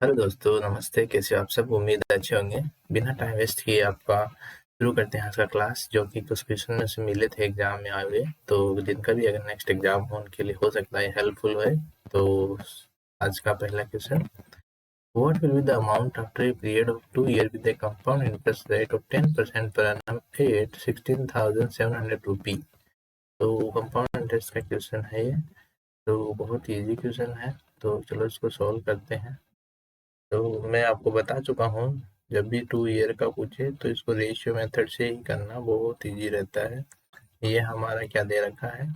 Hello दोस्तों, नमस्ते। कैसे हो आप सब? उम्मीद है अच्छे होंगे। बिना टाइम वेस्ट किए आपका शुरू करते हैं आज का क्लास, जो कि कुछ क्वेश्चन में से मिले थे एग्जाम में आए हुए, तो जिनका भी अगर नेक्स्ट एग्जाम हो उनके लिए हो सकता है हेल्पफुल है। तो आज का पहला question, what will be the amount after a period of 2 years with A compound interest rate of 10% पर annum एट 16,700 रुपी। तो कंपाउंड इंटरेस्ट का क्वेश्चन है ये। तो बहुत ईजी क्वेश्चन है, तो चलो इसको सॉल्व करते हैं। तो मैं आपको बता चुका हूँ, जब भी 2 year का पूछे तो इसको रेशियो मेथड से ही करना बहुत इजी रहता है। ये हमारा क्या दे रखा है?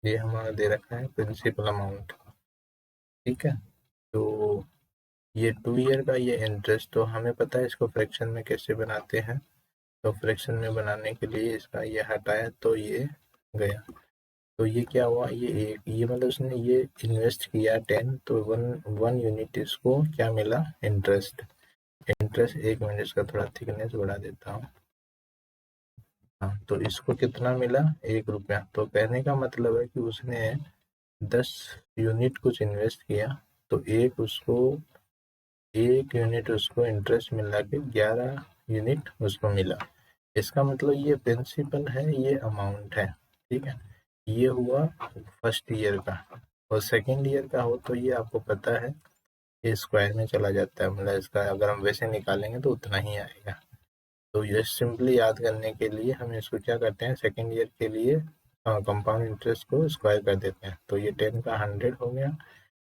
ये हमारा दे रखा है प्रिंसिपल अमाउंट। ठीक है, तो ये 2 year का ये इंटरेस्ट, तो हमें पता है इसको फ्रैक्शन में कैसे बनाते हैं। तो फ्रैक्शन में बनाने के लिए इसका ये हटाया तो ये गया, तो ये क्या हुआ, ये मतलब उसने ये इन्वेस्ट किया 10, तो वन यूनिट इसको क्या मिला? इंटरेस्ट। इंटरेस्ट, एक मिनट इसका थोड़ा थिकनेस बढ़ा देता हूँ। हाँ, तो इसको कितना मिला? 1 रुपया। तो कहने का मतलब है कि उसने 10 यूनिट कुछ इन्वेस्ट किया, तो एक यूनिट उसको इंटरेस्ट मिला के 11 यूनिट उसको मिला। इसका मतलब ये प्रिंसिपल है, ये अमाउंट है। ठीक है, ये हुआ फर्स्ट ईयर का। और सेकेंड ईयर का हो तो ये आपको पता है, ये स्क्वायर में चला जाता है, मतलब इसका अगर हम वैसे निकालेंगे तो उतना ही आएगा। तो ये सिंपली याद करने के लिए हम इसको क्या करते हैं, सेकेंड ईयर के लिए कंपाउंड इंटरेस्ट को स्क्वायर कर देते हैं। तो ये 10 का 100 हो गया,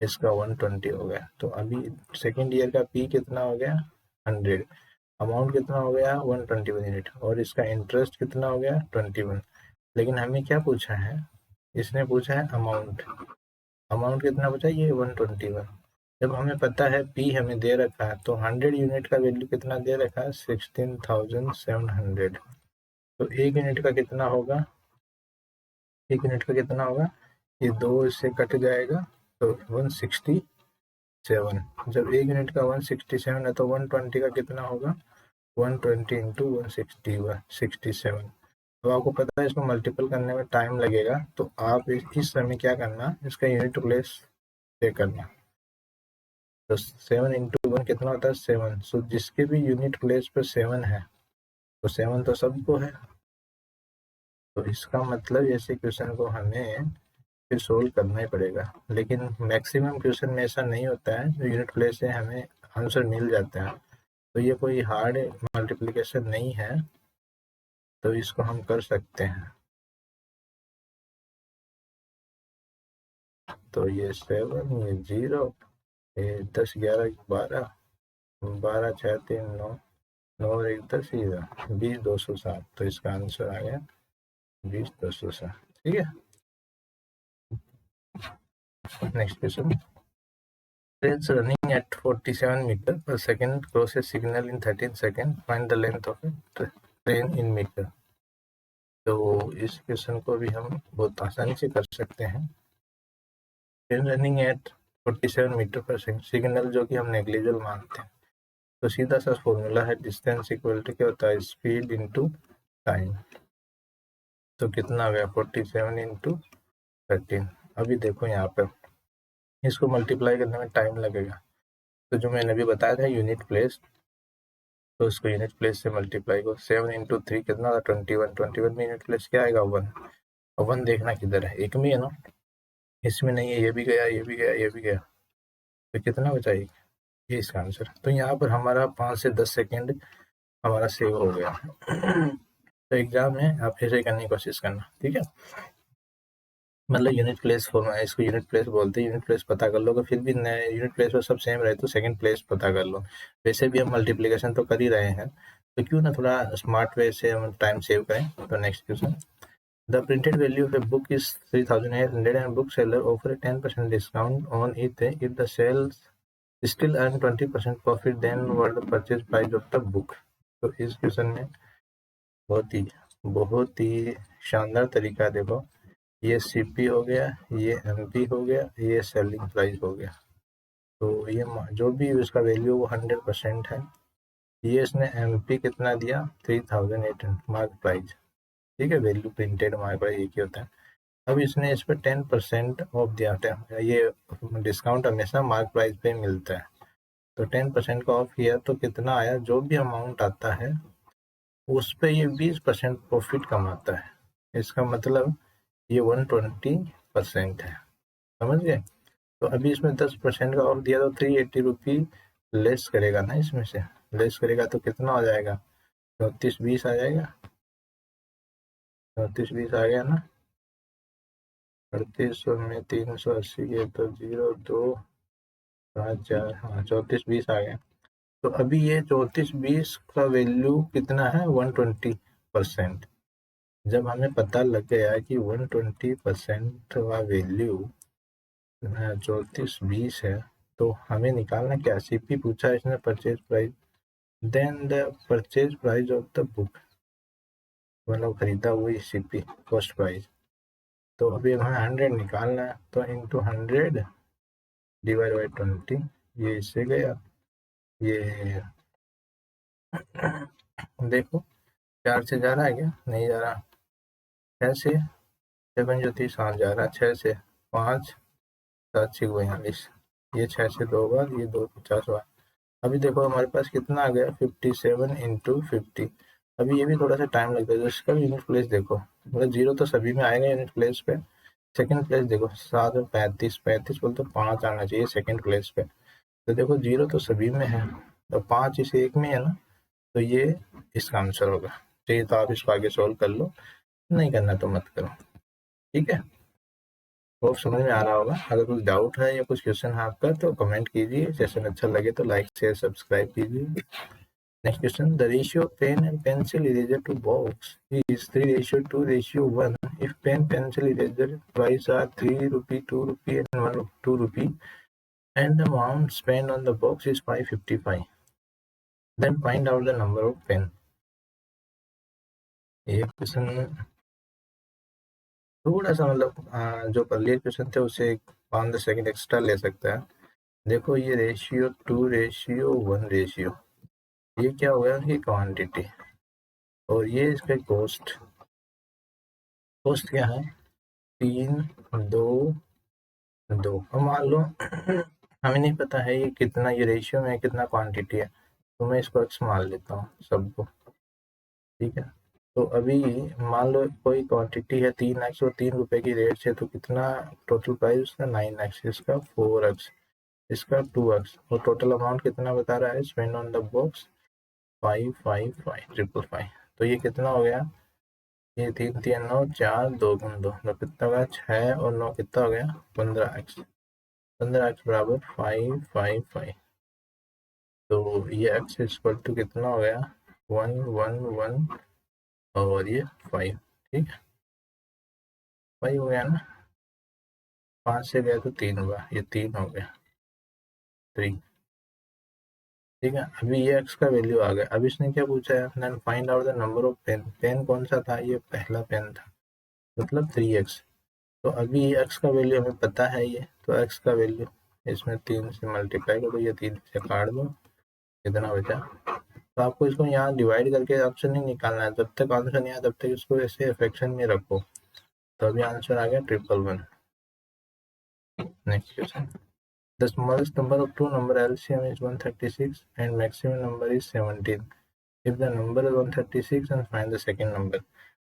इसका 120 हो गया। तो अभी सेकेंड ईयर का पी कितना हो गया? 100। अमाउंट कितना हो गया? 121 यूनिट। और इसका इंटरेस्ट कितना हो गया? 21। लेकिन हमें क्या पूछा है? इसने पूछा है अमाउंट। अमाउंट कितना पूछा? ये 121। जब हमें पता है पी हमें दे रखा है, तो 100 यूनिट का वैल्यू कितना दे रखा है? 16,700। तो एक यूनिट का कितना होगा? एक यूनिट का कितना होगा? ये 2 इससे कट जाएगा, तो 167। जब एक यूनिट का 167 है तो 120 का कितना होगा? 120 इंटू 167। तो आपको पता है इसको मल्टीपल करने में टाइम लगेगा, तो आप इस समय क्या करना, इसका यूनिट प्लेस चेक करना। तो 7 इंटू 1 कितना होता है? 7। सो जिसके भी यूनिट प्लेस पर 7 है, तो 7 तो सबको है। तो इसका मतलब ऐसे क्वेश्चन को हमें फिर सोल्व करना ही पड़ेगा। लेकिन मैक्सिमम क्वेश्चन में ऐसा नहीं होता है, जो यूनिट प्लेस से हमें आंसर मिल जाता है। तो ये कोई हार्ड मल्टीप्लिकेशन नहीं है, तो इसको हम कर सकते हैं। तो ये 7, ये 0, ये 10, 11, 12, 12, 6, 3, 9, 9 और 1, 10, 20, 207। तो इसका आंसर आ गया 20, 207। ठीक है, next question. Trains running at 47 meters per second cross a signal in 13 seconds. Find the length of a train in meter. तो इस क्वेश्चन को भी हम बहुत आसानी से कर सकते हैं। ट्रेन रनिंग एट 47 मीटर पर सेकंड, सिग्नल जो कि हम नेग्लिजिबल मानते हैं, तो सीधा सा फॉर्मूला है डिस्टेंस इक्वल टू क्या होता है? Speed into time. तो कितना हो गया? 47 इंटू 13। अभी देखो यहाँ पर इसको मल्टीप्लाई करने में टाइम लगेगा, तो जो मैंने अभी बताया था यूनिट प्लेस, तो इसको यूनिट प्लेस से मल्टीप्लाई को 7 इंटू 3 कितना था? 21। 21 में यूनिट प्लेस क्या आएगा? 1। और 1 देखना किधर है? एक में है ना, इसमें नहीं है। ये भी गया, ये भी गया, ये भी गया, तो कितना बचा? एक। ये इसका आंसर। तो यहाँ पर हमारा 5 से 10 सेकेंड हमारा सेव हो गया। तो एग्जाम में आप ऐसे ही करने की कोशिश करना, ठीक है। मतलब यूनिट प्लेस फॉर्मा, इसको यूनिट प्लेस बोलते हैं। यूनिट प्लेस पता कर लो, तो फिर भी नए यूनिट प्लेस पर सब सेम रहे तो सेकंड प्लेस पता कर लो। वैसे भी हम मल्टीप्लिकेशन तो कर ही रहे हैं, तो क्यों ना थोड़ा स्मार्ट वे से हम टाइम सेव करें। तो next question, the printed value of a book is 3,800 and book seller offer a 10% discount on it if the sales still earn 20% profit, then what the purchase price of the book. तो इस question में बहुत ही शानदार तरीका, देखो ये CP हो गया, ये एमपी हो गया, ये सेलिंग प्राइस हो गया। तो ये जो भी इसका वैल्यू वो 100% है। ये इसने एमपी कितना दिया? 3,800 मार्क प्राइस। ठीक है, वैल्यू प्रिंटेड मार्क प्राइस एक ही होता है। अब इसने इस पर 10% ऑफ दिया था। ये डिस्काउंट हमेशा मार्क प्राइस पे मिलता है, तो 10% का ऑफ किया तो कितना आया, जो भी अमाउंट आता है उस पे ये 20% प्रॉफिट कमाता है। इसका मतलब ये 120% है, समझ गए। तो अभी इसमें 10% का ऑफ दिया तो 380 रुपी लेस करेगा ना, इसमें से लेस करेगा तो कितना हो जाएगा, 3420 आ जाएगा। 3420 आ गया ना। 3800 में 380 है तो 0254, हाँ 3420 आ गया। तो अभी ये 3420 का वैल्यू कितना है, 120%। जब हमें पता लग गया कि 120% का वैल्यू 3420 है, तो हमें निकालना क्या, सीपी पूछा है इसने, purchase price, then the purchase price of the book, मतलब खरीदा हुई सीपी, कॉस्ट प्राइस। तो अभी हमें 100 निकालना है, तो इंटू 100 डिवाइड बाई 20, ये इससे गया, ये देखो 4 से जा रहा है क्या, नहीं जा रहा, 6 से 7 जो 30 हाँ जा रहा, 6 से 5 7 6 42, ये 6 से 2 बार, ये 2 50 बार। अभी देखो हमारे पास कितना आ गया, 57 इंटू 50। अभी ये भी थोड़ा सा टाइम लगता है, इसका भी यूनिट प्लेस देखो, मतलब 0 तो सभी में आएगा यूनिट प्लेस पे। सेकंड प्लेस देखो 7 और 35, 35 बोल तो 5 आना चाहिए सेकंड प्लेस पे। तो देखो 0 तो सभी में है, तो 5 इस एक में है ना, तो ये इसका आंसर होगा। चाहिए तो आप इसको आगे सोल्व कर लो, नहीं करना तो मत करो, ठीक है। होप समझ में आ रहा होगा। अगर कुछ डाउट है या कुछ क्वेश्चन है आपका तो कमेंट कीजिए, सेशन अच्छा लगे तो लाइक शेयर सब्सक्राइब कीजिए। Next question, the ratio pen and pencil eraser to box is 3:2:1 if pen pencil eraser price are 3 rupee, 2 rupee and 2 rupee and the amount spent on the box is 555, then find out the number of pen। ये question थोड़ा सा मतलब जो earlier question थे उससे 5-10 second extra ले सकता है। देखो ये रेशियो 2:1 रेशियो, ये क्या हो गया उनकी क्वांटिटी, और ये इसका कॉस्ट, कॉस्ट क्या है 3 2 2। अब मान लो हमें नहीं पता है ये कितना, ये रेशियो में कितना क्वांटिटी है, तो मैं इसको एक्स मान लेता हूँ सबको, ठीक है। तो अभी मान लो कोई क्वांटिटी है 3x और 3 रुपए की रेट से, तो कितना टोटल प्राइस उसका 9x, इसका 4x, इसका 2x, और टोटल अमाउंट कितना बता रहा है, स्पेंड ऑन द बॉक्स 555 तो ये कितना हो गया, ये 3 3 9 4 2 2 तो कितना होगा 6 और 9 कितना हो गया 15x, 15x बराबर 555। तो ये x इक्वल टू कितना हो गया 1 1 1 और ये 5, ठीक है 5 हो गया ना, 5 से गया तो 3 हुआ, ये 3 हो गया 3, ठीक है। अभी ये x का वैल्यू आ गया। अब इसने क्या पूछा है, then find out the number of pen, pen कौन सा था, ये पहला पेन था, मतलब 3x। तो अभी x का वैल्यू हमें पता है ये, तो x का वैल्यू इसमें 3 से मल्टीप्लाई करो, ये 3 से काट दो, कितना बचा। तो आपको इसको यहाँ डिवाइड करके ऑप्शन नहीं निकालना है, जब तक आंसर नहीं आया तब तक इसको ऐसे फ्रैक्शन में रखो। तो अभी आंसर आ गया 111। Next question, the smallest number of two number LCM is 136 and maximum number is 17 if the number is 136 and find the second number।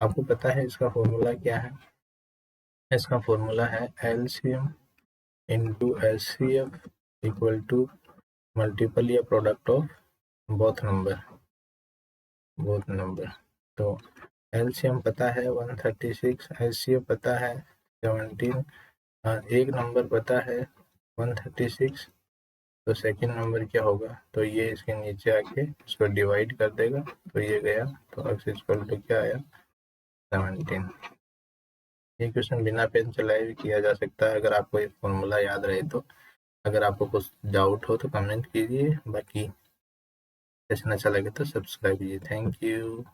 आपको पता है इसका फॉर्मूला क्या है, इसका फॉर्मूला है LCM into HCF equal to multiple या product of both number. तो LCM पता है 136, HCF पता है 17, एक नंबर पता है 136, तो सेकंड नंबर क्या होगा, तो ये इसके नीचे आके इसको डिवाइड कर देगा, तो ये गया, तो x इक्वल टू क्या आया 17। ये क्वेश्चन बिना पेन चलाए भी किया जा सकता है अगर आपको ये फॉर्मूला याद रहे तो। अगर आपको कुछ डाउट हो तो कमेंट कीजिए, बाकी सेशन अच्छा लगे तो सब्सक्राइब कीजिए। Thank you.